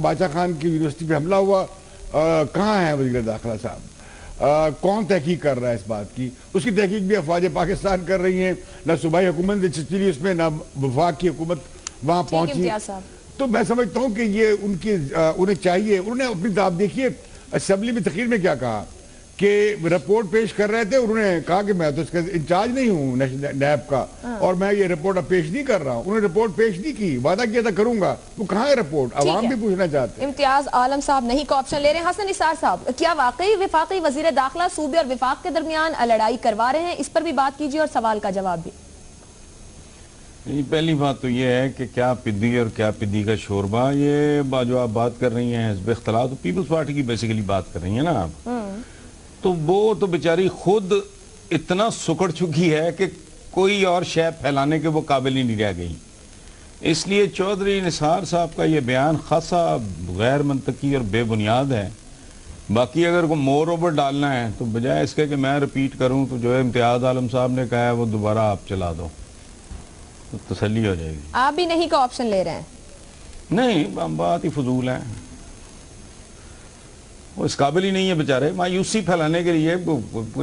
باچا خان کی یونیورسٹی پہ حملہ ہوا، کہاں ہے وزیر داخلہ صاحب؟ کون تحقیق کر رہا ہے اس بات کی؟ اس کی تحقیق بھی افواج پاکستان کر رہی ہیں، نہ صوبائی حکومت نے چلی اس میں، نہ وفاق کی حکومت وہاں پہنچی۔ تو میں سمجھتا ہوں کہ یہ انہیں چاہیے، انہوں نے اپنی آپ دیکھیے اسمبلی میں تقریر میں کیا کہا کہ رپورٹ پیش کر رہے تھے، انہوں نے کہا کہ میں تو اس کا انچارج نہیں ہوں نیب کا، اور میں یہ رپورٹ اب پیش نہیں کر رہا ہوں۔ انہوں نے رپورٹ پیش نہیں کی، وعدہ کیا تھا کروں گا، وہ کہاں ہے رپورٹ؟ عوام بھی پوچھنا چاہتے ہیں۔ امتیاز عالم صاحب نہیں کا آپشن لے رہے ہیں۔ حسن نثار صاحب، کیا واقعی وفاقی وزیر داخلہ صوبے اور وفاق کے درمیان لڑائی کروا رہے ہیں؟ اس پر بھی بات کیجیے اور سوال کا جواب بھی۔ پہلی بات تو یہ ہے کہ کیا پدی اور کیا پدی کا شوربہ، یہ جو آپ بات کر رہی ہیں حزب اختلاف، تو پیپلز پارٹی کی بیسیکلی بات کر رہی ہیں نا آپ، تو وہ تو بیچاری خود اتنا سکڑ چکی ہے کہ کوئی اور شے پھیلانے کے وہ قابل ہی نہیں رہ گئی۔ اس لیے چودھری نثار صاحب کا یہ بیان خاصا غیر منطقی اور بے بنیاد ہے۔ باقی اگر کوئی مور اوور ڈالنا ہے تو بجائے اس کے کہ میں ریپیٹ کروں تو جو امتیاز عالم صاحب نے کہا ہے وہ دوبارہ آپ چلا دو تو تسلی ہو جائے گی۔ آپ بھی نہیں کا آپشن لے رہے ہیں؟ نہیں، بات ہی فضول ہے، وہ اس قابل ہی نہیں ہے بیچارے۔ مایوسی پھیلانے کے لیے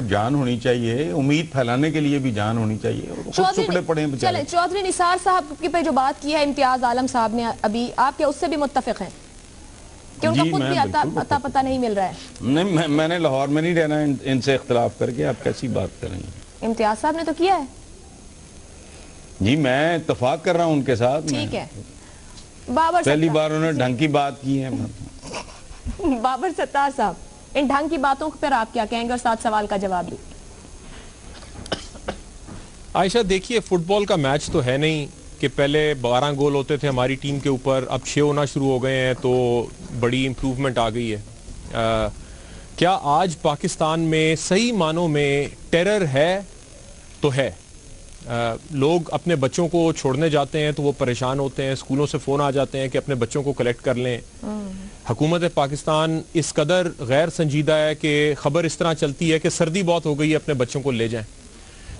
جان ہونی چاہیے، امید پھیلانے کے لیے بھی جان ہونی چاہیے، خود سکڑے پڑے ہیں بیچارے۔ چودھری نثار صاحب کی پہ جو بات کی ہے امتیاز عالم صاحب نے ابھی، آپ کیا اس سے بھی متفق ہیں کہ ان کا خود بھی اتا پتہ نہیں مل رہا ہے؟ نہیں، میں نے لاہور میں نہیں رہنا ان سے اختلاف کر کے، آپ کیسی بات کر رہی ہیں؟ امتیاز صاحب نے تو کیا ہے جی، میں اتفاق کر رہا ہوں ان کے ساتھ۔ ٹھیک ہے، پہلی بار انہوں نے ڈھنگ کی بات کی ہے۔ بابر ستار صاحب، ان ڈھنگ کی باتوں پر آپ کیا کہیں گے اور ساتھ سوال کا جواب بھی؟ عائشہ دیکھیے، فٹ بال کا میچ تو ہے نہیں کہ پہلے 12 گول ہوتے تھے ہماری ٹیم کے اوپر، اب 6 ہونا شروع ہو گئے ہیں تو بڑی امپروومنٹ آ گئی ہے۔ کیا آج پاکستان میں صحیح معنوں میں ٹیرر ہے؟ تو ہے۔ لوگ اپنے بچوں کو چھوڑنے جاتے ہیں تو وہ پریشان ہوتے ہیں، اسکولوں سے فون آ جاتے ہیں کہ اپنے بچوں کو کلیکٹ کر لیں۔ حکومت پاکستان اس قدر غیر سنجیدہ ہے کہ خبر اس طرح چلتی ہے کہ سردی بہت ہو گئی ہے، اپنے بچوں کو لے جائیں۔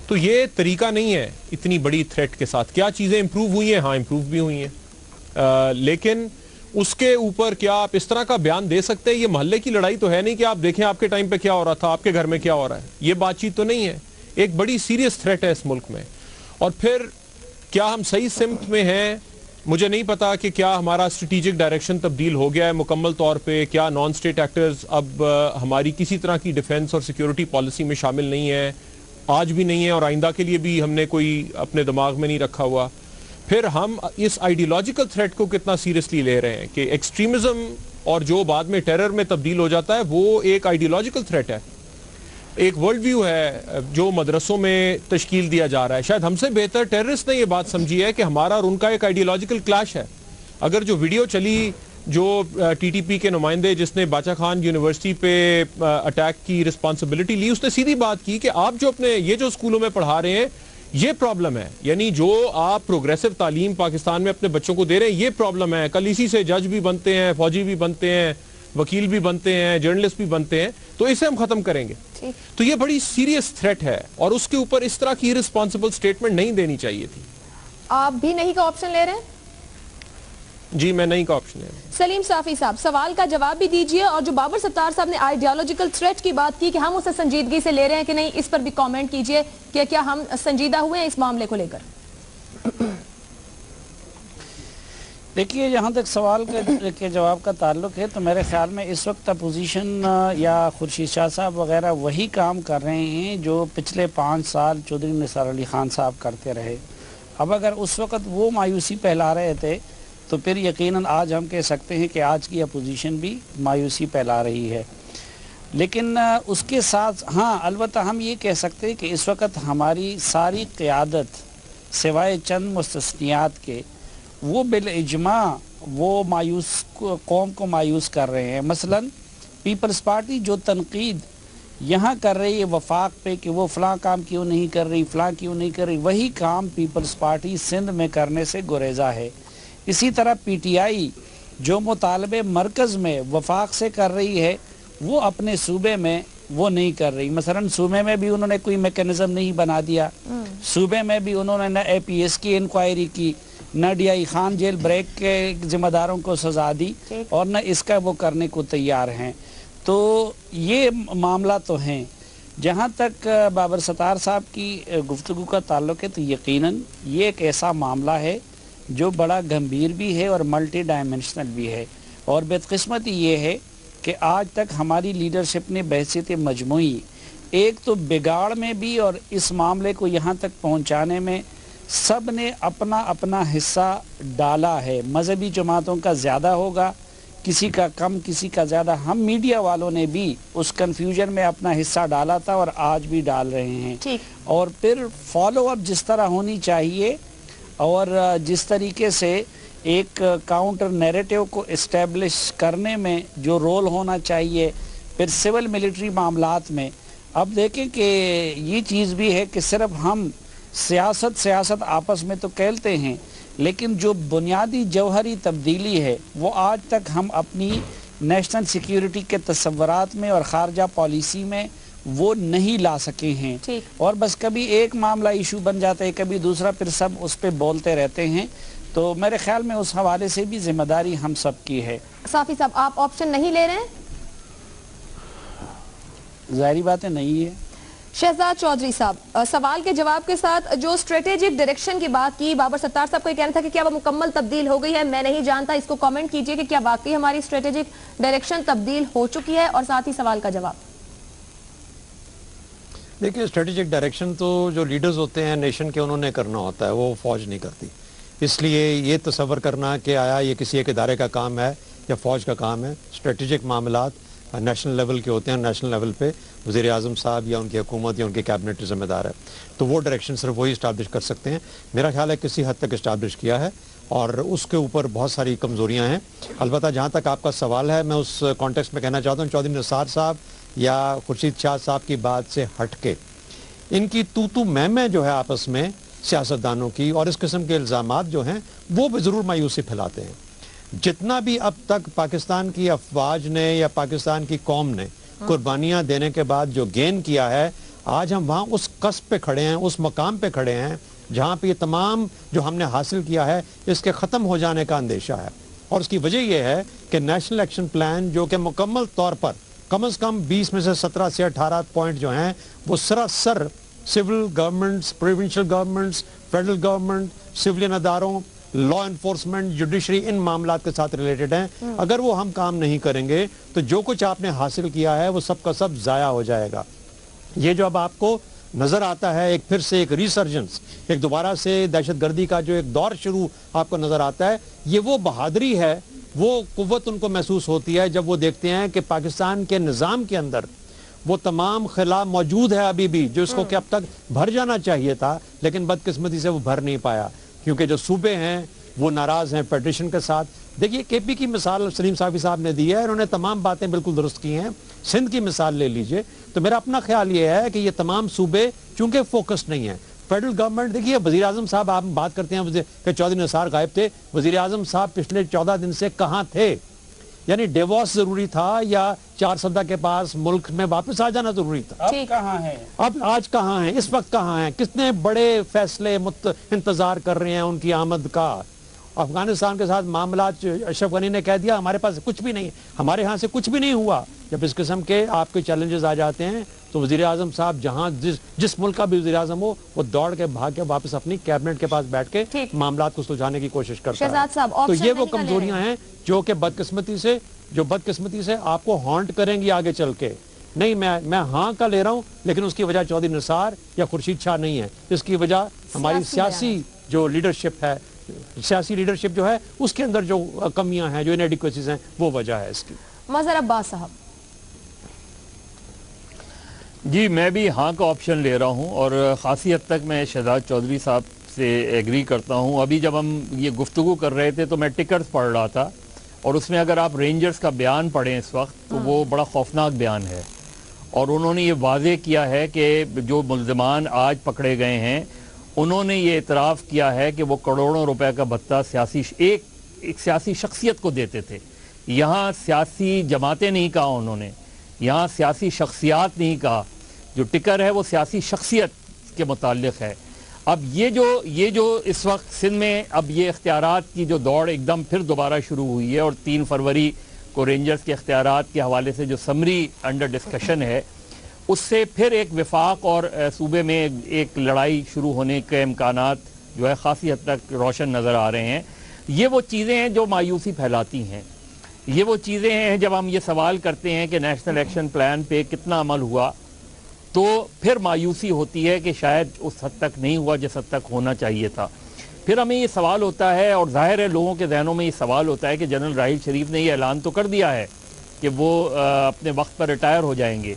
تو یہ طریقہ نہیں ہے اتنی بڑی تھریٹ کے ساتھ۔ کیا چیزیں امپروو ہوئی ہیں؟ ہاں امپروو بھی ہوئی ہیں، لیکن اس کے اوپر کیا آپ اس طرح کا بیان دے سکتے ہیں؟ یہ محلے کی لڑائی تو ہے نہیں کہ آپ دیکھیں آپ کے ٹائم پہ کیا ہو رہا تھا، آپ کے گھر میں کیا ہو رہا ہے، یہ بات چیت تو نہیں ہے۔ ایک بڑی سیریس تھریٹ ہے اس ملک میں، اور پھر کیا ہم صحیح سمت میں ہیں؟ مجھے نہیں پتا کہ کیا ہمارا اسٹریٹجک ڈائریکشن تبدیل ہو گیا ہے مکمل طور پہ، کیا نان اسٹیٹ ایکٹرز اب ہماری کسی طرح کی ڈیفنس اور سیکیورٹی پالیسی میں شامل نہیں ہے، آج بھی نہیں ہے اور آئندہ کے لیے بھی ہم نے کوئی اپنے دماغ میں نہیں رکھا ہوا۔ پھر ہم اس آئیڈیولوجیکل تھریٹ کو کتنا سیریسلی لے رہے ہیں کہ ایکسٹریمزم اور جو بعد میں ٹیرر میں تبدیل ہو جاتا ہے وہ ایک آئیڈیولوجیکل تھریٹ ہے، ایک ورلڈ ویو ہے جو مدرسوں میں تشکیل دیا جا رہا ہے۔ شاید ہم سے بہتر ٹیررسٹ نے یہ بات سمجھی ہے کہ ہمارا اور ان کا ایک آئیڈیولوجیکل کلیش ہے۔ اگر جو ویڈیو چلی جو ٹی ٹی پی کے نمائندے جس نے باچا خان یونیورسٹی پہ اٹیک کی رسپانسبلٹی لی، اس نے سیدھی بات کی کہ آپ جو اپنے یہ جو اسکولوں میں پڑھا رہے ہیں یہ پرابلم ہے، یعنی جو آپ پروگریسو تعلیم پاکستان میں اپنے بچوں کو دے رہے ہیں یہ پرابلم ہے۔ کل اسی سے جج بھی بنتے ہیں، فوجی بھی بنتے ہیں، وکیل بھی بنتے ہیں، جرنلسٹ بھی بنتے ہیں، تو اسے ہم ختم کریں گے۔ تو یہ بڑی سیریس تھریٹ ہے اور اس کے اوپر اس طرح کی رسپانسبل سٹیٹمنٹ نہیں دینی چاہیے تھی۔ آپ بھی نہیں کا آپشن لے رہے ہیں؟ جی میں نہیں کا آپشن لے رہا ہوں۔ سلیم صافی صاحب، سوال کا جواب بھی دیجئے، اور جو بابر ستار صاحب نے آئیڈیالوجیکل تھریٹ کی بات کی کہ ہم اسے سنجیدگی سے لے رہے ہیں کہ نہیں، اس پر بھی کامنٹ کیجئے کہ کیا ہم سنجیدہ ہوئے ہیں اس معاملے کو لے کر؟ دیکھیے، جہاں تک سوال کے جواب کا تعلق ہے تو میرے خیال میں اس وقت اپوزیشن یا خورشید شاہ صاحب وغیرہ وہی کام کر رہے ہیں جو پچھلے 5 سال چودھری نثار علی خان صاحب کرتے رہے۔ اب اگر اس وقت وہ مایوسی پھیلا رہے تھے تو پھر یقیناً آج ہم کہہ سکتے ہیں کہ آج کی اپوزیشن بھی مایوسی پھیلا رہی ہے۔ لیکن اس کے ساتھ ہاں البتہ ہم یہ کہہ سکتے ہیں کہ اس وقت ہماری ساری قیادت سوائے چند مستثنیات کے وہ بالاجماع وہ مایوس قوم کو مایوس کر رہے ہیں۔ مثلا پیپلز پارٹی جو تنقید یہاں کر رہی ہے وفاق پہ کہ وہ فلاں کام کیوں نہیں کر رہی، فلاں کیوں نہیں کر رہی، وہی کام پیپلز پارٹی سندھ میں کرنے سے گریزہ ہے۔ اسی طرح پی ٹی آئی جو مطالبے مرکز میں وفاق سے کر رہی ہے وہ اپنے صوبے میں وہ نہیں کر رہی۔ مثلا صوبے میں بھی انہوں نے کوئی میکینزم نہیں بنا دیا، صوبے میں بھی انہوں نے نہ اے پی ایس کی انکوائری کی، نہ D I Khan jail break کے ذمہ داروں کو سزا دی اور نہ اس کا وہ کرنے کو تیار ہیں. تو یہ معاملہ تو ہیں. جہاں تک بابر ستار صاحب کی گفتگو کا تعلق ہے تو یقیناً یہ ایک ایسا معاملہ ہے جو بڑا گمبھیر بھی ہے اور ملٹی ڈائمنشنل بھی ہے. اور بدقسمتی یہ ہے کہ آج تک ہماری لیڈرشپ نے بحثیت مجموعی ایک تو بگاڑ میں بھی اور اس معاملے کو یہاں تک پہنچانے میں سب نے اپنا اپنا حصہ ڈالا ہے. مذہبی جماعتوں کا زیادہ ہوگا, کسی کا کم, کسی کا زیادہ. ہم میڈیا والوں نے بھی اس کنفیوژن میں اپنا حصہ ڈالا تھا اور آج بھی ڈال رہے ہیں. اور پھر فالو اپ جس طرح ہونی چاہیے اور جس طریقے سے ایک کاؤنٹر نیریٹو کو اسٹیبلش کرنے میں جو رول ہونا چاہیے, پھر سول ملٹری معاملات میں. اب دیکھیں کہ یہ چیز بھی ہے کہ صرف ہم سیاست آپس میں تو کہتے ہیں, لیکن جو بنیادی جوہری تبدیلی ہے وہ آج تک ہم اپنی نیشنل سیکیورٹی کے تصورات میں اور خارجہ پالیسی میں وہ نہیں لا سکے ہیں. اور بس کبھی ایک معاملہ ایشو بن جاتا ہے, کبھی دوسرا, پھر سب اس پہ بولتے رہتے ہیں. تو میرے خیال میں اس حوالے سے بھی ذمہ داری ہم سب کی ہے. صافی صاحب, آپ آپشن نہیں لے رہے ہیں؟ ظاہری باتیں نہیں ہے. شہزاد چودھری صاحب, سوال کے جواب کے ساتھ جو اسٹریٹجک ڈائریکشن کی بات کی, بابر ستار صاحب کو یہ کہنا تھا کہ کیا وہ مکمل تبدیل ہو گئی ہے؟ میں نہیں جانتا, اس کو کامنٹ کیجئے کہ کیا واقعی ہماری اسٹریٹجک ڈائریکشن تبدیل ہو چکی ہے, اور ساتھ ہی سوال کا جواب. دیکھیں, اسٹریٹجک ڈائریکشن تو جو لیڈرز ہوتے ہیں نیشن کے, انہوں نے کرنا ہوتا ہے, وہ فوج نہیں کرتی. اس لیے یہ تصور کرنا کہ آیا یہ کسی ایک ادارے کا کام ہے یا فوج کا کام ہے. اسٹریٹجک معاملات نیشنل لیول کے ہوتے ہیں. نیشنل لیول پہ وزیر اعظم صاحب یا ان کی حکومت یا ان کی کیبنٹ ذمہ دار ہے, تو وہ ڈائریکشن صرف وہی اسٹیبلش کر سکتے ہیں. میرا خیال ہے کسی حد تک اسٹیبلش کیا ہے اور اس کے اوپر بہت ساری کمزوریاں ہیں. البتہ جہاں تک آپ کا سوال ہے, میں اس کانٹیکسٹ میں کہنا چاہتا ہوں, چودھری نثار صاحب یا خورشید شاہ صاحب کی بات سے ہٹ کے ان کی تو میں جو ہے آپس میں سیاستدانوں کی, اور اس قسم کے الزامات جو ہیں وہ بھی ضرور مایوسی پھیلاتے ہیں. جتنا بھی اب تک پاکستان کی افواج نے یا پاکستان کی قوم نے قربانیاں دینے کے بعد جو گین کیا ہے, آج ہم وہاں اس قصب پہ کھڑے ہیں, اس مقام پہ کھڑے ہیں جہاں پہ یہ تمام جو ہم نے حاصل کیا ہے اس کے ختم ہو جانے کا اندیشہ ہے. اور اس کی وجہ یہ ہے کہ نیشنل ایکشن پلان جو کہ مکمل طور پر کم از کم 20 میں سے 17 سے 18 پوائنٹ جو ہیں وہ سراسر civil governments, provincial governments, federal government, civilian اداروں, لا انفورسمنٹ, جوڈیشری, ان معاملات کے ساتھ ریلیٹڈ ہیں. اگر وہ ہم کام نہیں کریں گے تو جو کچھ آپ نے حاصل کیا ہے وہ سب کا سب ضائع ہو جائے گا. یہ جو اب آپ کو نظر آتا ہے ایک پھر سے ایک ریسرجنس, ایک دوبارہ سے دہشت گردی کا جو ایک دور شروع آپ کو نظر آتا ہے, یہ وہ بہادری ہے, وہ قوت ان کو محسوس ہوتی ہے جب وہ دیکھتے ہیں کہ پاکستان کے نظام کے اندر وہ تمام خلا موجود ہے ابھی بھی, جو اس کو کہ اب تک بھر جانا چاہیے تھا لیکن بدقسمتی سے وہ بھر نہیں پایا, کیونکہ جو صوبے ہیں وہ ناراض ہیں فیڈریشن کے ساتھ. دیکھیے کے پی کی مثال سلیم صافی صاحب نے دی ہے, انہوں نے تمام باتیں بالکل درست کی ہیں. سندھ کی مثال لے لیجئے, تو میرا اپنا خیال یہ ہے کہ یہ تمام صوبے چونکہ فوکس نہیں ہیں. فیڈرل گورنمنٹ, دیکھیے وزیر اعظم صاحب, آپ بات کرتے ہیں کہ چودھری نثار غائب تھے, وزیر اعظم صاحب پچھلے 14 دن سے کہاں تھے؟ یعنی ڈیووس ضروری تھا یا چار سدہ کے پاس ملک میں واپس آ جانا ضروری تھا؟ اب کہاں ہیں؟ اب آج کہاں ہیں, اس وقت کہاں ہیں؟ کتنے بڑے فیصلے انتظار کر رہے ہیں ان کی آمد کا. افغانستان کے ساتھ معاملات, اشرف غنی نے کہہ دیا ہمارے پاس کچھ بھی نہیں, ہمارے ہاں سے کچھ بھی نہیں ہوا. جب اس قسم کے آپ کے چیلنجز آ جاتے ہیں تو وزیر اعظم صاحب جہاں جس ملک کا بھی وزیر اعظم ہو, وہ دوڑ کے بھاگ کے واپس اپنی کیبنٹ کے پاس بیٹھ کے معاملات کو سلجھانے کی کوشش کرتا ہے. تو یہ وہ کمزوریاں ہیں جو کہ بدقسمتی سے آپ کو ہانٹ کریں گی آگے چل کے. نہیں, میں ہاں کا لے رہا ہوں, لیکن اس کی وجہ چودھری نثار یا خورشید شاہ نہیں ہے. اس کی وجہ ہماری سیاسی جو لیڈرشپ ہے, سیاسی لیڈرشپ جو ہے اس کے اندر جو کمیاں ہیں, جو انیڈیکویسیز ہیں, وہ وجہ ہے اس کی. مظہر عباس صاحب. جی, میں بھی ہاں کا آپشن لے رہا ہوں اور خاصی حد تک میں شہزاد چودھری صاحب سے ایگری کرتا ہوں. ابھی جب ہم یہ گفتگو کر رہے تھے تو میں ٹکرز پڑھ رہا تھا, اور اس میں اگر آپ رینجرز کا بیان پڑھیں اس وقت تو وہ بڑا خوفناک بیان ہے. اور انہوں نے یہ واضح کیا ہے کہ جو ملزمان آج پکڑے گئے ہیں انہوں نے یہ اعتراف کیا ہے کہ وہ کروڑوں روپے کا بھتہ ایک سیاسی شخصیت کو دیتے تھے. یہاں سیاسی جماعتیں نہیں کہا انہوں نے, یہاں سیاسی شخصیات نہیں کہا. جو ٹکر ہے وہ سیاسی شخصیت کے متعلق ہے. اب یہ جو اس وقت سندھ میں اب یہ اختیارات کی جو دوڑ ایک دم پھر دوبارہ شروع ہوئی ہے، اور 3 فروری کو رینجرز کے اختیارات کے حوالے سے جو سمری انڈر ڈسکشن ہے، اس سے پھر ایک وفاق اور صوبے میں ایک لڑائی شروع ہونے کے امکانات جو ہے خاصی حد تک روشن نظر آ رہے ہیں۔ یہ وہ چیزیں ہیں جو مایوسی پھیلاتی ہیں، یہ وہ چیزیں ہیں جب ہم یہ سوال کرتے ہیں کہ نیشنل ایکشن پلان پہ کتنا عمل ہوا، تو پھر مایوسی ہوتی ہے کہ شاید اس حد تک نہیں ہوا جس حد تک ہونا چاہیے تھا۔ پھر ہمیں یہ سوال ہوتا ہے، اور ظاہر ہے لوگوں کے ذہنوں میں یہ سوال ہوتا ہے کہ جنرل راحیل شریف نے یہ اعلان تو کر دیا ہے کہ وہ اپنے وقت پر ریٹائر ہو جائیں گے،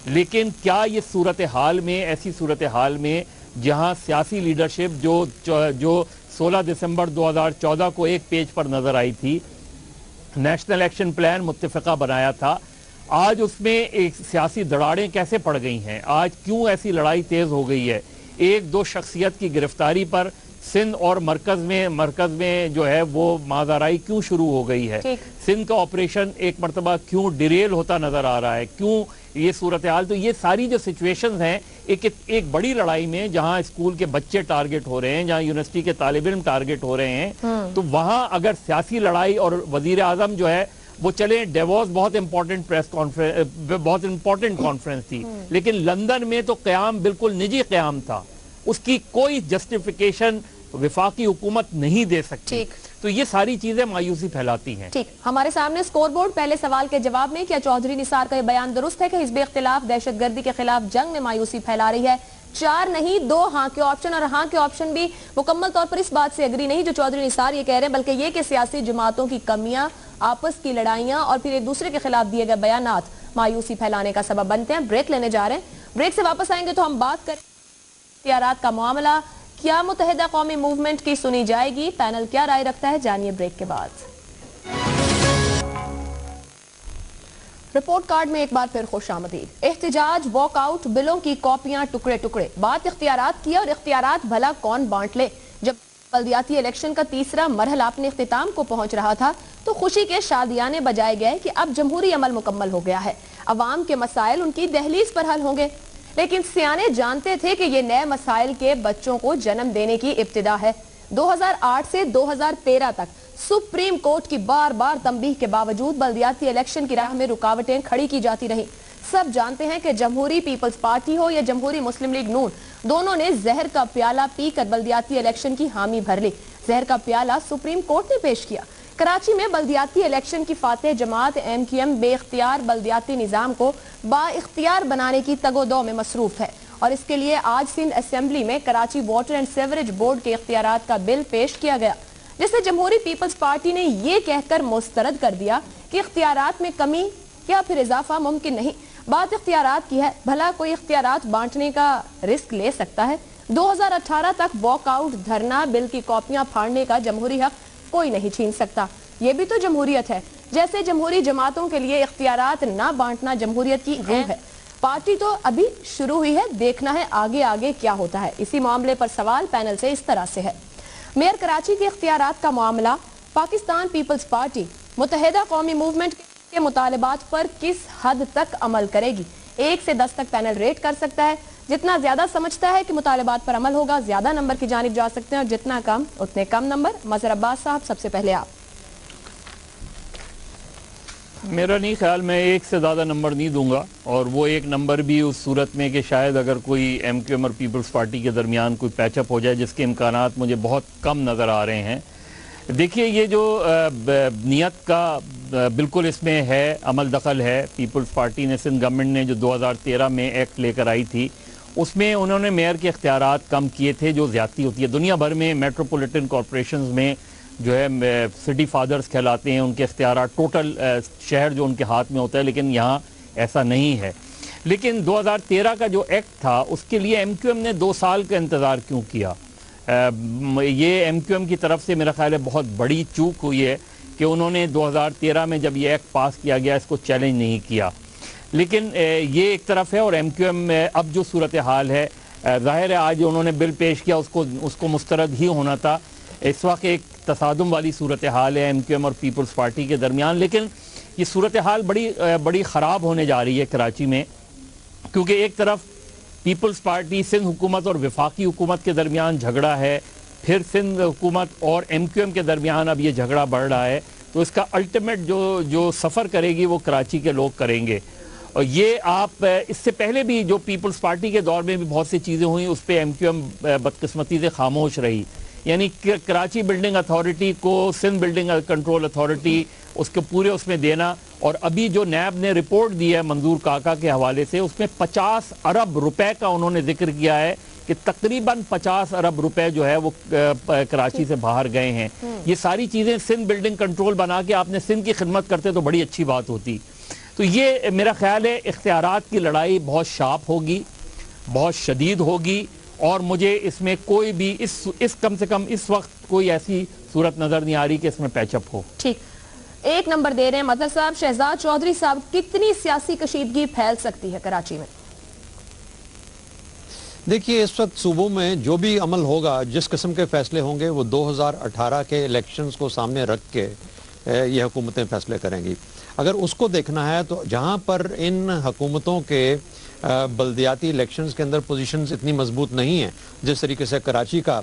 لیکن کیا یہ صورتحال میں، ایسی صورتحال میں جہاں سیاسی لیڈرشپ جو 16 دسمبر 2014 کو ایک پیج پر نظر آئی تھی، نیشنل ایکشن پلان متفقہ بنایا تھا، آج اس میں ایک سیاسی دڑاڑیں کیسے پڑ گئی ہیں؟ آج کیوں ایسی لڑائی تیز ہو گئی ہے؟ 1-2 شخصیت کی گرفتاری پر سندھ اور مرکز میں جو ہے وہ مازارائی کیوں شروع ہو گئی ہے؟ سندھ کا آپریشن ایک مرتبہ کیوں ڈیریل ہوتا نظر آ رہا ہے؟ کیوں یہ صورتحال؟ تو یہ ساری جو سچویشنز ہیں ایک بڑی لڑائی میں، جہاں اسکول کے بچے ٹارگٹ ہو رہے ہیں، جہاں یونیورسٹی کے طالب علم ٹارگٹ ہو رہے ہیں، تو وہاں اگر سیاسی لڑائی، اور وزیر اعظم جو ہے وہ چلیں ڈیووس بہت امپورٹنٹ کانفرنس تھی، لیکن لندن میں تو قیام بالکل نجی قیام تھا، اس کی کوئی جسٹیفیکیشن وفاقی حکومت نہیں دے سکتی۔ تو یہ ساری چیزیں مایوسی پھیلاتی ہیں۔ ٹھیک، ہمارے سامنے اسکور بورڈ پہلے سوال کے جواب میں، کیا چودھری نثار کا یہ بیان درست ہے کہ حزب اختلاف دہشت گردی کے خلاف جنگ میں مایوسی پھیلا رہی ہے؟ 4 نہیں 2 ہاں کے آپشن، اور ہاں کے آپشن بھی مکمل طور پر اس بات سے اگری نہیں جو چودھری نثار یہ کہہ رہے ہیں، بلکہ یہ کہ سیاسی جماعتوں کی کمیاں، آپس کی لڑائیاں اور پھر ایک دوسرے کے خلاف دیے گئے بیانات مایوسی پھیلانے کا سبب بنتے ہیں۔ بریک لینے جا رہے ہیں، بریک سے واپس آئیں گے تو ہم بات کریں اختیارات کا معاملہ، کیا متحدہ قومی موومنٹ کی سنی جائے گی؟ پینل کیا رائے رکھتا ہے؟ جانیے بریک کے بعد۔ رپورٹ کارڈ میں ایک بار پھر خوش آمدید۔ احتجاج، واک آؤٹ، بلوں کی کاپیاں ٹکڑے ٹکڑے، بات اختیارات کی، اور اختیارات بھلا کون بانٹ لے؟ جب بلدیاتی الیکشن کا تیسرا مرحلہ اپنے اختتام کو پہنچ رہا تھا تو خوشی کے شادیانے بجائے گئے کہ اب جمہوری عمل مکمل ہو گیا ہے، عوام کے مسائل ان کی دہلیز پر حل ہوں گے، لیکن سیانے جانتے تھے کہ یہ نئے مسائل کے بچوں کو جنم دینے کی ابتدا ہے۔ 2008 سے 2013 تک سپریم کورٹ کی بار بار تنبیہ کے باوجود بلدیاتی الیکشن کی راہ میں رکاوٹیں کھڑی کی جاتی رہیں۔ سب جانتے ہیں کہ جمہوری پیپلز پارٹی ہو یا جمہوری مسلم لیگ نون، دونوں نے زہر کا پیالہ پی کر بلدیاتی الیکشن کی حامی بھر لی۔ زہر کا پیالہ سپریم کورٹ نے پیش کیا۔ کراچی میں بلدیاتی الیکشن کی فاتح جماعت MQM بے اختیار بلدیاتی نظام کو با اختیار بنانے کی تگ و دو میں مصروف ہے، اور اس کے لیے آج سندھ اسمبلی میں Karachi water and sewerage board کے اختیارات کا بل پیش کیا گیا، جسے جمہوری پیپلز پارٹی نے یہ کہہ کر مسترد کر دیا کہ اختیارات میں کمی یا پھر اضافہ ممکن نہیں، بات اختیارات کی ہے، بھلا کوئی اختیارات بانٹنے کا رسک لے سکتا ہے؟ 2018 تک واک آؤٹ، دھرنا، بل کی کاپیاں پھاڑنے کا جمہوری حق کوئی نہیں چھین سکتا۔ یہ بھی تو جمہوریت ہے، جیسے جمہوری جماعتوں کے لیے اختیارات نہ بانٹنا جمہوریت کی روح ہے۔ پارٹی تو ابھی شروع ہوئی ہے، دیکھنا ہے آگے آگے کیا ہوتا ہے۔ اسی معاملے پر سوال پینل سے اس طرح سے ہے، میئر کراچی کے اختیارات کا معاملہ، پاکستان پیپلز پارٹی متحدہ قومی موومنٹ کے مطالبات پر کس حد تک عمل کرے گی؟ 1 سے 10 تک پینل ریٹ کر سکتا ہے۔ جتنا زیادہ سمجھتا ہے کہ مطالبات پر عمل ہوگا، زیادہ نمبر کی جانب جا سکتے ہیں، اور جتنا کم اتنے کم نمبر۔ مظہر عباس صاحب، سب سے پہلے آپ۔ میرا نہیں خیال، میں 1 سے زیادہ نمبر نہیں دوں گا، اور وہ 1 نمبر بھی اس صورت میں کہ شاید اگر کوئی MQM اور پیپلز پارٹی کے درمیان کوئی پیچ اپ ہو جائے، جس کے امکانات مجھے بہت کم نظر آ رہے ہیں۔ دیکھیے، یہ جو نیت کا بالکل اس میں ہے، عمل دخل ہے۔ پیپلز پارٹی نے، سندھ گورنمنٹ نے جو 2013 میں ایکٹ لے کر آئی تھی، اس میں انہوں نے میئر کے اختیارات کم کیے تھے، جو زیادتی ہوتی ہے۔ دنیا بھر میں میٹروپولیٹن کارپوریشنز میں جو ہے سٹی فادرز کہلاتے ہیں، ان کے اختیارات ٹوٹل شہر جو ان کے ہاتھ میں ہوتا ہے، لیکن یہاں ایسا نہیں ہے۔ لیکن 2013 کا جو ایکٹ تھا، اس کے لیے MQM نے 2 سال کا انتظار کیوں کیا؟ یہ MQM کی طرف سے میرا خیال ہے بہت بڑی چوک ہوئی ہے کہ انہوں نے 2013 میں جب یہ ایکٹ پاس کیا گیا، اس کو چیلنج نہیں کیا۔ لیکن یہ ایک طرف ہے، اور MQM اب جو صورتحال ہے، ظاہر ہے آج انہوں نے بل پیش کیا، اس کو مسترد ہی ہونا تھا۔ اس وقت ایک تصادم والی صورتحال ہے MQM اور پیپلز پارٹی کے درمیان، لیکن یہ صورتحال بڑی خراب ہونے جا رہی ہے کراچی میں، کیونکہ ایک طرف پیپلز پارٹی سندھ حکومت اور وفاقی حکومت کے درمیان جھگڑا ہے, پھر سندھ حکومت اور ایم کیو ایم کے درمیان اب یہ جھگڑا بڑھ رہا ہے, تو اس کا الٹیمیٹ جو سفر کرے گی وہ کراچی کے لوگ کریں گے. اور یہ آپ اس سے پہلے بھی جو پیپلز پارٹی کے دور میں بھی بہت سی چیزیں ہوئیں, اس پہ ایم کیو ایم بدقسمتی سے خاموش رہی. یعنی کراچی بلڈنگ اتھارٹی کو سندھ بلڈنگ کنٹرول اتھارٹی اس کے پورے اس میں دینا, اور ابھی جو نیب نے رپورٹ دی ہے منظور کاکا کے حوالے سے, اس میں 50 ارب روپے کا انہوں نے ذکر کیا ہے کہ تقریباً 50 ارب روپے جو ہے وہ کراچی سے باہر گئے ہیں. یہ ساری چیزیں سندھ بلڈنگ کنٹرول بنا کے آپ نے سندھ کی خدمت کرتے تو بڑی اچھی بات ہوتی. تو یہ میرا خیال ہے اختیارات کی لڑائی بہت شارپ ہوگی, بہت شدید ہوگی, اور مجھے اس میں کوئی بھی اس کم سے کم اس وقت کوئی ایسی صورت نظر نہیں آ رہی کہ اس میں پیچ اپ ہو. ٹھیک, 1 نمبر دے رہے ہیں مظہر صاحب. شہزاد چودھری صاحب, کتنی سیاسی کشیدگی پھیل سکتی ہے کراچی میں؟ دیکھیے اس وقت صوبوں میں جو بھی عمل ہوگا, جس قسم کے فیصلے ہوں گے, وہ 2018 کے الیکشنز کو سامنے رکھ کے یہ حکومتیں فیصلے کریں گی. اگر اس کو دیکھنا ہے تو جہاں پر ان حکومتوں کے بلدیاتی الیکشنز کے اندر پوزیشنز اتنی مضبوط نہیں ہیں, جس طریقے سے کراچی کا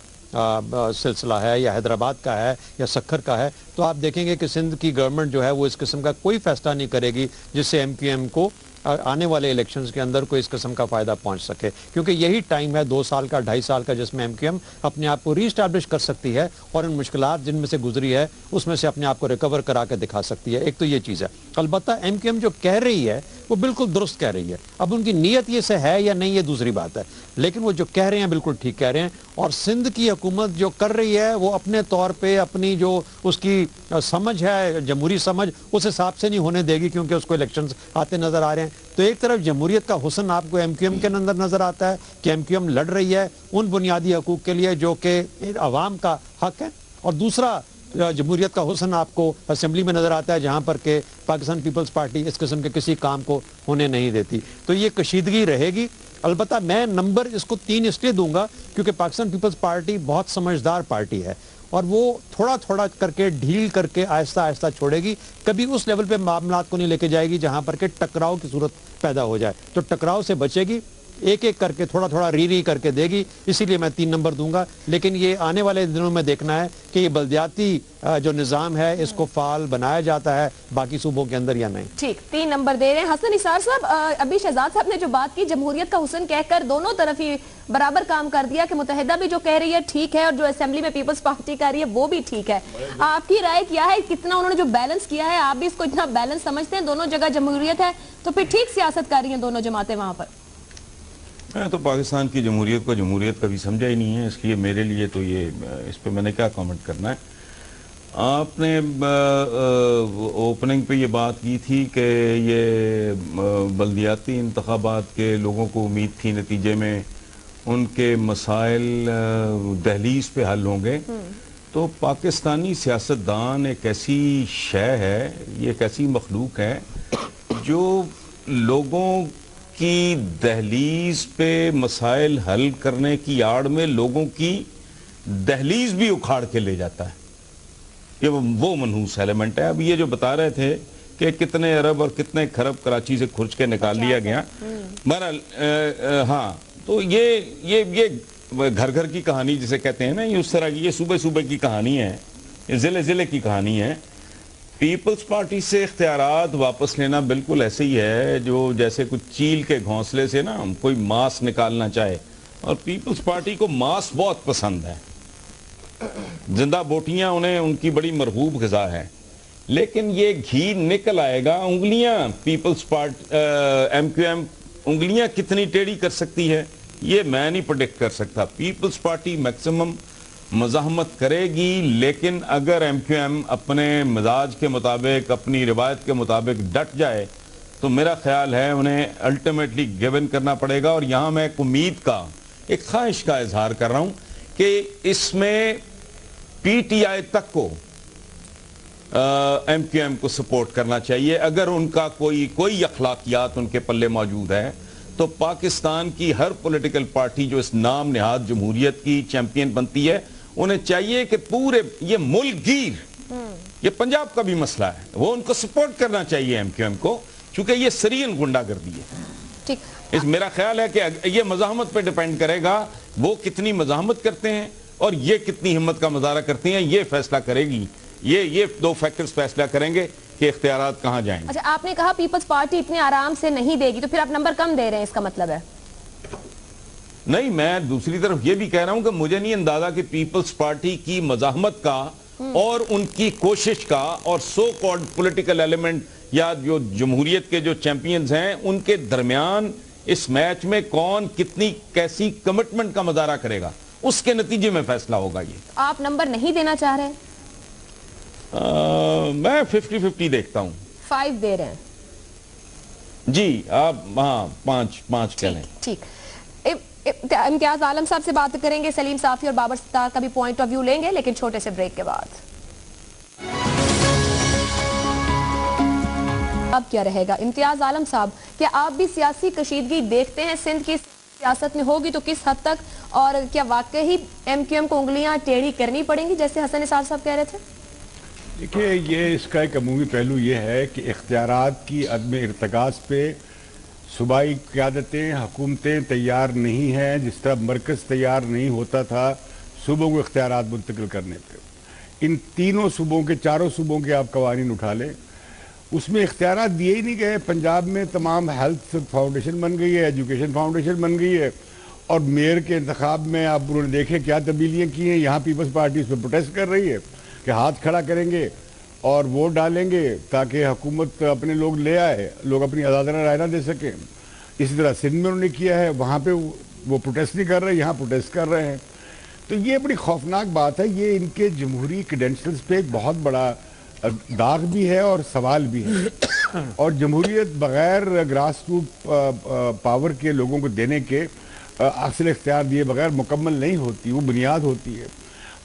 سلسلہ ہے یا حیدرآباد کا ہے یا سکھر کا ہے, تو آپ دیکھیں گے کہ سندھ کی گورنمنٹ جو ہے وہ اس قسم کا کوئی فیصلہ نہیں کرے گی جس سے ایم کیو ایم کو آنے والے الیکشنز کے اندر کوئی اس قسم کا فائدہ پہنچ سکے, کیونکہ یہی ٹائم ہے 2 سال کا 2.5 سال کا جس میں ایم کیو ایم اپنے آپ کو ری اسٹیبلش کر سکتی ہے اور ان مشکلات جن میں سے گزری ہے اس میں سے اپنے آپ کو ریکور کرا کے دکھا سکتی ہے. ایک تو یہ چیز ہے. البتہ ایم کیو ایم جو کہہ رہی ہے وہ بالکل درست کہہ رہی ہے. اب ان کی نیت یہ سے ہے یا نہیں یہ دوسری بات ہے, لیکن وہ جو کہہ رہے ہیں بالکل ٹھیک کہہ رہے ہیں. اور سندھ کی حکومت جو کر رہی ہے وہ اپنے طور پہ اپنی جو اس کی سمجھ ہے, جمہوری سمجھ, اس حساب سے نہیں ہونے دے گی, کیونکہ اس کو الیکشنز آتے نظر آ رہے ہیں. تو ایک طرف جمہوریت کا حسن آپ کو ایم کیو ایم کے اندر نظر آتا ہے کہ ایم کیو ایم لڑ رہی ہے ان بنیادی حقوق کے لیے جو کہ عوام کا حق ہے, اور دوسرا جمہوریت کا حسن آپ کو اسمبلی میں نظر آتا ہے جہاں پر کہ پاکستان پیپلز پارٹی اس قسم کے کسی کام کو ہونے نہیں دیتی. تو یہ کشیدگی رہے گی. البتہ میں نمبر اس کو 3 اس لیے دوں گا کیونکہ پاکستان پیپلز پارٹی بہت سمجھدار پارٹی ہے, اور وہ تھوڑا تھوڑا کر کے ڈھیل کر کے آہستہ آہستہ چھوڑے گی. کبھی اس لیول پہ معاملات کو نہیں لے کے جائے گی جہاں پر کہ ٹکراؤ کی صورت پیدا ہو جائے. تو ٹکراؤ سے بچے گی, ایک ایک کر کے تھوڑا تھوڑا ری کر کے دے گی. اسی لیے میں 3 نمبر دوں گا. لیکن یہ آنے والے دنوں میں دیکھنا ہے کہ یہ بلدیاتی جو نظام ہے اس کو فعال بنایا جاتا ہے باقی صوبوں کے اندر یا نہیں. ٹھیک, 3 نمبر دے رہے ہیں. حسن نثار صاحب, ابھی شہزاد صاحب نے جو بات کی جمہوریت کا حسن کہہ کر دونوں طرف ہی برابر کام کر دیا کہ متحدہ بھی جو کہہ رہی ہے ٹھیک ہے اور جو اسمبلی میں پیپلز پارٹی کر رہی ہے وہ بھی ٹھیک ہے. آپ کی رائے کیا ہے, کتنا انہوں نے جو بیلنس کیا ہے, آپ بھی اس کو اتنا بیلنس سمجھتے ہیں؟ دونوں جگہ جمہوریت ہے تو پھر ٹھیک سیاست کر رہی ہیں دونوں جماعتیں وہاں پر؟ میں تو پاکستان کی جمہوریت کو جمہوریت کبھی سمجھا ہی نہیں ہے, اس لیے میرے لیے تو یہ اس پہ میں نے کیا کامنٹ کرنا ہے. آپ نے اوپننگ پہ یہ بات کی تھی کہ یہ بلدیاتی انتخابات کے لوگوں کو امید تھی نتیجے میں ان کے مسائل دہلیز پہ حل ہوں گے. تو پاکستانی سیاستدان ایک ایسی شے ہے, یہ ایک ایسی مخلوق ہے جو لوگوں کی دہلیز پہ مسائل حل کرنے کی آڑ میں لوگوں کی دہلیز بھی اکھاڑ کے لے جاتا ہے. یہ وہ منحوس ایلیمنٹ ہے. اب یہ جو بتا رہے تھے کہ کتنے ارب اور کتنے کھرب کراچی سے کھرچ کے نکال لیا گیا, بہرحال ہاں, تو یہ گھر گھر کی کہانی جسے کہتے ہیں نا, یہ اس طرح کی, یہ صوبے صوبے کی کہانی ہے, یہ ضلع ضلع کی کہانی ہے. پیپلز پارٹی سے اختیارات واپس لینا بالکل ایسے ہی ہے جو جیسے کچھ چیل کے گھونسلے سے نا کوئی ماس نکالنا چاہے, اور پیپلز پارٹی کو ماس بہت پسند ہے, زندہ بوٹیاں انہیں ان کی بڑی مرغوب غذا ہے. لیکن یہ گھی نکل آئے گا. انگلیاں Peoples Party M Q M انگلیاں کتنی ٹیڑھی کر سکتی ہے یہ میں نہیں پریڈکٹ کر سکتا. پیپلز پارٹی میکسیمم مزاحمت کرے گی, لیکن اگر ایم کیو ایم اپنے مزاج کے مطابق اپنی روایت کے مطابق ڈٹ جائے تو میرا خیال ہے انہیں الٹیمیٹلی گیو ان کرنا پڑے گا. اور یہاں میں ایک امید کا, ایک خواہش کا اظہار کر رہا ہوں کہ اس میں پی ٹی آئی تک کو ایم کیو ایم کو سپورٹ کرنا چاہیے. اگر ان کا کوئی اخلاقیات ان کے پلے موجود ہے تو پاکستان کی ہر پولیٹیکل پارٹی جو اس نام نہاد جمہوریت کی چیمپئن بنتی ہے, انہیں چاہیے کہ پورے یہ ملک گیر, یہ پنجاب کا بھی مسئلہ ہے, وہ ان کو سپورٹ کرنا چاہیے ایم کیو ایم کو, چونکہ یہ سرین غنڈہ گردی ہے. اس میرا خیال ہے کہ یہ مزاحمت پہ ڈیپینڈ کرے گا، وہ کتنی مزاحمت کرتے ہیں اور یہ کتنی ہمت کا مظاہرہ کرتی ہیں، یہ فیصلہ کرے گی. یہ دو فیکٹرز فیصلہ کریں گے کہ اختیارات کہاں جائیں گے. اچھا، آپ نے کہا پیپلز پارٹی اتنے آرام سے نہیں دے گی، تو پھر آپ نمبر کم دے رہے ہیں، اس کا مطلب ہے؟ نہیں، میں دوسری طرف یہ بھی کہہ رہا ہوں کہ مجھے نہیں اندازہ کہ پیپلز پارٹی کی مزاحمت کا اور ان کی کوشش کا اور سو کالڈ پولیٹیکل ایلیمنٹ یا جو جمہوریت کے جو چیمپئنز ہیں ان کے درمیان اس میچ میں کون کتنی کیسی کمٹمنٹ کا مظاہرہ کرے گا، اس کے نتیجے میں فیصلہ ہوگا. یہ آپ نمبر نہیں دینا چاہ رہے ہیں؟ میں 50-50 دیکھتا ہوں. 5 دے رہے ہیں؟ جی آپ ہاں 5 کہہ لیں. ٹھیک. امتیاز عالم صاحب سے بات کریں گے، سلیم صافی اور بابر ستار کا بھی پوائنٹ آف ویو لیں گے، لیکن چھوٹے سے بریک کے بعد. اب کیا رہے گا امتیاز عالم صاحب، کیا آپ بھی سیاسی کشیدگی دیکھتے ہیں سندھ کی سیاست میں؟ ہوگی تو کس حد تک، اور کیا واقعی ایم کیو ایم کو انگلیاں ٹیڑھی کرنی پڑیں گی جیسے حسن نثار صاحب کہہ رہے تھے؟ دیکھیے، یہ اس کا ایک عمومی پہلو یہ ہے کہ اختیارات کی عدم ارتکاز پہ صوبائی قیادتیں، حکومتیں تیار نہیں ہیں، جس طرح مرکز تیار نہیں ہوتا تھا صوبوں کو اختیارات منتقل کرنے پہ. ان تینوں صوبوں کے، چاروں صوبوں کے آپ قوانین اٹھا لیں، اس میں اختیارات دیے ہی نہیں گئے. پنجاب میں تمام ہیلتھ فاؤنڈیشن بن گئی ہے، ایجوکیشن فاؤنڈیشن بن گئی ہے، اور میئر کے انتخاب میں آپ انہوں نے دیکھے کیا تبدیلیاں کی ہیں. یہاں پیپلز پارٹی اس پہ پروٹیسٹ کر رہی ہے کہ ہاتھ کھڑا کریں گے اور ووٹ ڈالیں گے تاکہ حکومت اپنے لوگ لے آئے، لوگ اپنی آزادانہ رائے نہ دے سکیں. اسی طرح سندھ میں انہوں نے کیا ہے، وہاں پہ وہ پروٹیسٹ نہیں کر رہے، یہاں پروٹیسٹ کر رہے ہیں. تو یہ بڑی خوفناک بات ہے. یہ ان کے جمہوری کریڈینشلز پہ ایک بہت بڑا داغ بھی ہے اور سوال بھی ہے. اور جمہوریت بغیر گراس روٹ پاور کے لوگوں کو دینے کے، اصل اختیار دیے بغیر مکمل نہیں ہوتی، وہ بنیاد ہوتی ہے.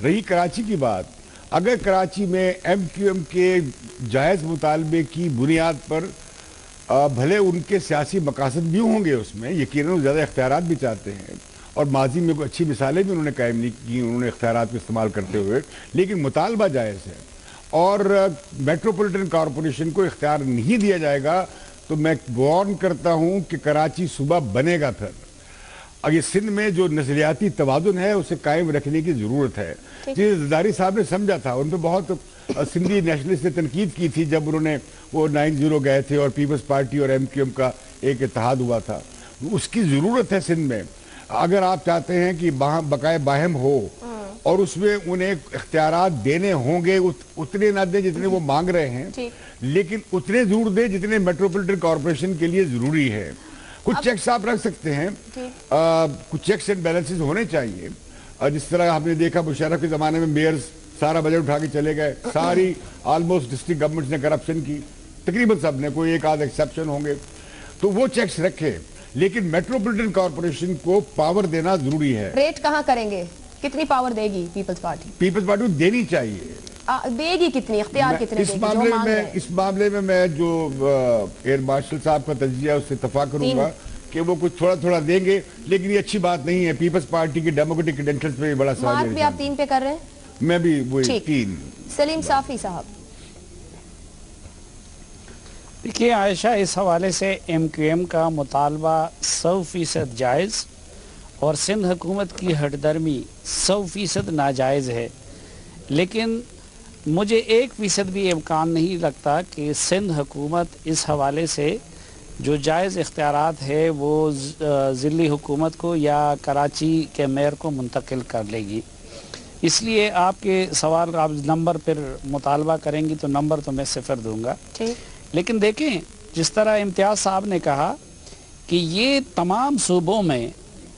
رہی کراچی کی بات، اگر کراچی میں ایم کیو ایم کے جائز مطالبے کی بنیاد پر بھلے ان کے سیاسی مقاصد بھی ہوں گے، اس میں یقیناً زیادہ اختیارات بھی چاہتے ہیں، اور ماضی میں کوئی اچھی مثالیں بھی انہوں نے قائم نہیں کی انہوں نے اختیارات کو استعمال کرتے ہوئے، لیکن مطالبہ جائز ہے اور میٹروپولیٹن کارپوریشن کو اختیار نہیں دیا جائے گا، تو میں وارن کرتا ہوں کہ کراچی صوبہ بنے گا پھر. اب یہ سندھ میں جو نسلیاتی توازن ہے اسے قائم رکھنے کی ضرورت ہے. جس زرداری صاحب نے سمجھا تھا، ان پہ بہت سندھی نیشنلسٹ نے تنقید کی تھی جب انہوں نے وہ 9-0 گئے تھے اور پیپلز پارٹی اور ایم کیو ایم کا ایک اتحاد ہوا تھا. اس کی ضرورت ہے سندھ میں. اگر آپ چاہتے ہیں کہ بقائے باہم ہو اور اس میں انہیں اختیارات دینے ہوں گے، اتنے نہ دیں جتنے وہ مانگ رہے ہیں، لیکن اتنے ضرور دیں جتنے میٹروپولیٹن کارپوریشن کے لیے ضروری ہے. کچھ چیکس آپ رکھ سکتے ہیں، کچھ چیکس اینڈ بیلنسز ہونے چاہیے. جس طرح آپ نے دیکھا مشرف کے زمانے میں میئرز سارا بجٹ اٹھا کے چلے گئے، ساری آلموسٹ ڈسٹرکٹ گورنمنٹس نے کرپشن کی، تقریباً سب نے، کوئی ایک آدھ ایکسیپشن ہوں گے. تو وہ چیکس رکھے، لیکن میٹروپولیٹن کارپوریشن کو پاور دینا ضروری ہے. ریٹ کہاں کریں گے؟ کتنی پاور دے گی پیپلز پارٹی؟ پیپلز پارٹی کو دینی چاہیے. دے گی کتنی؟ اختیار کتنے دے گی؟ اس معاملے میں میں جو ایئر مارشل صاحب کا تجزیہ اس سے اتفاق کروں گا کہ وہ کچھ تھوڑا تھوڑا دیں گے، لیکن یہ اچھی بات نہیں ہے. پیپلز پارٹی کی ڈیموکریٹک کریڈینشلز پہ بڑا سوال ہے. مارک بھی آپ 3 پہ کر رہے ہیں؟ میں بھی وہی 3. سلیم صافی صاحب. دیکھیے عائشہ، اس حوالے سے ایم کیو ایم کا مطالبہ 100% جائز اور سندھ حکومت کی ہٹ درمی 100% ناجائز ہے، لیکن مجھے 1% بھی امکان نہیں لگتا کہ سندھ حکومت اس حوالے سے جو جائز اختیارات ہے وہ ضلعی حکومت کو یا کراچی کے میئر کو منتقل کر لے گی. اس لیے آپ کے سوال آپ نمبر پر مطالبہ کریں گی تو نمبر تو میں 0 دوں گا. لیکن دیکھیں، جس طرح امتیاز صاحب نے کہا کہ یہ تمام صوبوں میں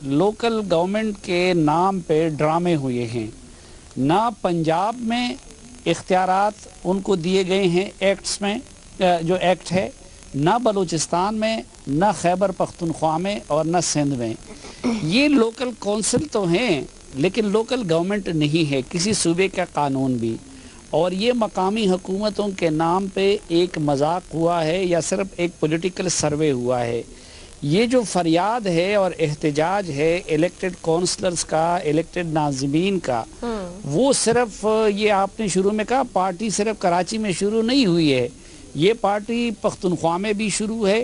لوکل گورنمنٹ کے نام پہ ڈرامے ہوئے ہیں. نہ پنجاب میں اختیارات ان کو دیے گئے ہیں ایکٹس میں، جو ایکٹ ہے، نہ بلوچستان میں، نہ خیبر پختونخوا میں اور نہ سندھ میں. یہ لوکل کونسل تو ہیں لیکن لوکل گورنمنٹ نہیں ہے کسی صوبے کا قانون بھی، اور یہ مقامی حکومتوں کے نام پہ ایک مذاق ہوا ہے یا صرف ایک پولیٹیکل سروے ہوا ہے. یہ جو فریاد ہے اور احتجاج ہے الیکٹڈ کونسلرز کا، الیکٹڈ ناظمین کا، وہ صرف یہ آپ نے شروع میں کہا پارٹی صرف کراچی میں شروع نہیں ہوئی ہے، یہ پارٹی پختونخوا میں بھی شروع ہے،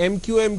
MQM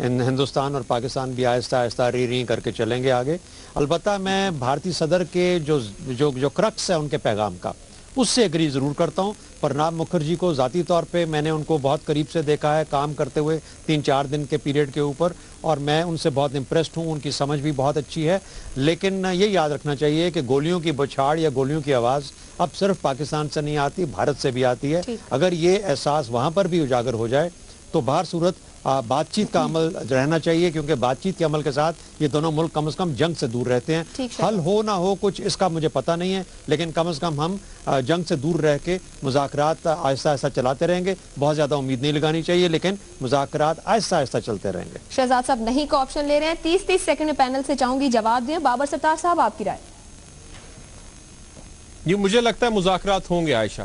ہندوستان اور پاکستان بھی آہستہ آہستہ ری کر کے چلیں گے آگے. البتہ میں بھارتی صدر کے جو کرکس ہے ان کے پیغام کا اس سے ایگری ضرور کرتا ہوں. پرناب مکھرجی کو ذاتی طور پہ میں نے ان کو بہت قریب سے دیکھا ہے کام کرتے ہوئے 3-4 دن کے پیریڈ کے اوپر, اور میں ان سے بہت امپریسڈ ہوں. ان کی سمجھ بھی بہت اچھی ہے, لیکن یہ یاد رکھنا چاہیے کہ گولیوں کی بچھاڑ یا گولیوں کی آواز اب صرف پاکستان سے نہیں آتی, بھارت سے بھی آتی ہے. اگر یہ احساس وہاں پر بھی اجاگر ہو جائے تو بہر صورت بات چیت کا عمل رہنا چاہیے, کیونکہ بات چیت کے عمل کے ساتھ یہ دونوں ملک کم از کم جنگ سے دور رہتے ہیں. حل ہو نہ ہو کچھ اس کا مجھے پتہ نہیں ہے, لیکن کم از کم ہم جنگ سے دور رہ کے مذاکرات آہستہ آہستہ چلاتے رہیں گے. بہت زیادہ امید نہیں لگانی چاہیے, لیکن مذاکرات آہستہ آہستہ چلتے رہیں گے. شہزاد صاحب نہیں کا آپشن لے رہے ہیں. 30 سیکنڈ میں پینل سے چاہوں گی جواب دیں. بابر ستار صاحب آپ کی رائے. یہ مجھے لگتا ہے مذاکرات ہوں گے عائشہ,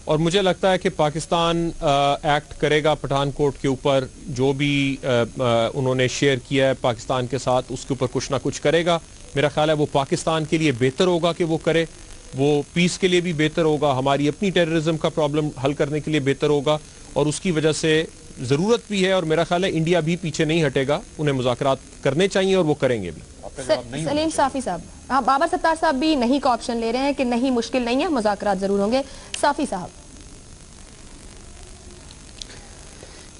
اور مجھے لگتا ہے کہ پاکستان ایکٹ کرے گا پٹھان کوٹ کے اوپر, جو بھی انہوں نے شیئر کیا ہے پاکستان کے ساتھ اس کے اوپر کچھ نہ کچھ کرے گا. میرا خیال ہے وہ پاکستان کے لیے بہتر ہوگا کہ وہ کرے, وہ پیس کے لیے بھی بہتر ہوگا, ہماری اپنی ٹیررزم کا پرابلم حل کرنے کے لیے بہتر ہوگا, اور اس کی وجہ سے ضرورت بھی ہے, اور میرا خیال ہے انڈیا بھی پیچھے نہیں ہٹے گا. انہیں مذاکرات کرنے چاہیے اور وہ کریں گے بھی. سلیم صافی صاحب, ہاں بابر ستار صاحب بھی نہیں کا آپشن لے رہے ہیں کہ نہیں مشکل نہیں ہے, مذاکرات ضرور ہوں گے. صافی صاحب,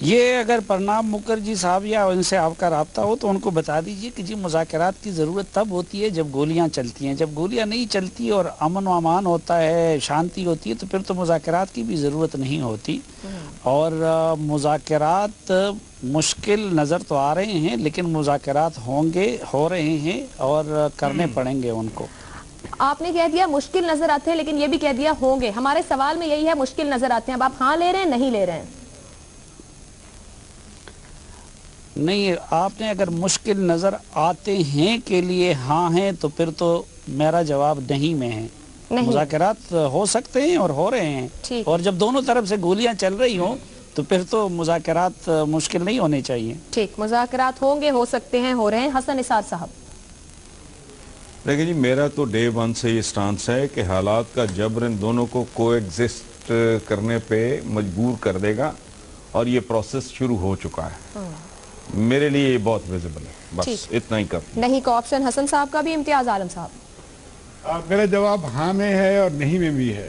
یہ اگر پرناب مکھرجی صاحب یا ان سے آپ کا رابطہ ہو تو ان کو بتا دیجئے کہ جی مذاکرات کی ضرورت تب ہوتی ہے جب گولیاں چلتی ہیں. جب گولیاں نہیں چلتی اور امن و امان ہوتا ہے, شانتی ہوتی ہے, تو پھر تو مذاکرات کی بھی ضرورت نہیں ہوتی. اور مذاکرات مشکل نظر تو آ رہے ہیں, لیکن مذاکرات ہو رہے ہیں اور کرنے پڑیں گے ان کو. آپ نے کہہ دیا مشکل نظر آتے ہیں, لیکن یہ بھی کہہ دیا ہوں گے. ہمارے سوال میں یہی ہے مشکل نظر آتے ہیں. اب آپ ہاں لے رہے ہیں نہیں لے رہے ہیں؟ نہیں, آپ نے اگر مشکل نظر آتے ہیں کے لیے ہاں ہیں تو پھر تو میرا جواب نہیں میں ہے. مذاکرات ہو سکتے ہیں اور ہو رہے ہیں, اور جب دونوں طرف سے گولیاں چل رہی ہوں تو پھر تو مذاکرات مشکل نہیں ہونے چاہیے. ٹھیک, مذاکرات ہوں گے, ہو سکتے ہیں, ہو رہے ہیں. حسن نثار صاحب. لیکن جی میرا تو ڈے ون سے یہ سٹانس ہے کہ حالات کا جبر ان دونوں کو کو ایگزسٹ کرنے پہ مجبور کر دے گا, اور یہ پروسیس شروع ہو چکا ہے. میرے لیے یہ بہت ویزیبل ہے, بس اتنا ہی کر. نہیں کا آپشن حسن صاحب کا بھی. امتیاز عالم صاحب. میرا جواب ہاں میں ہے اور نہیں میں بھی ہے.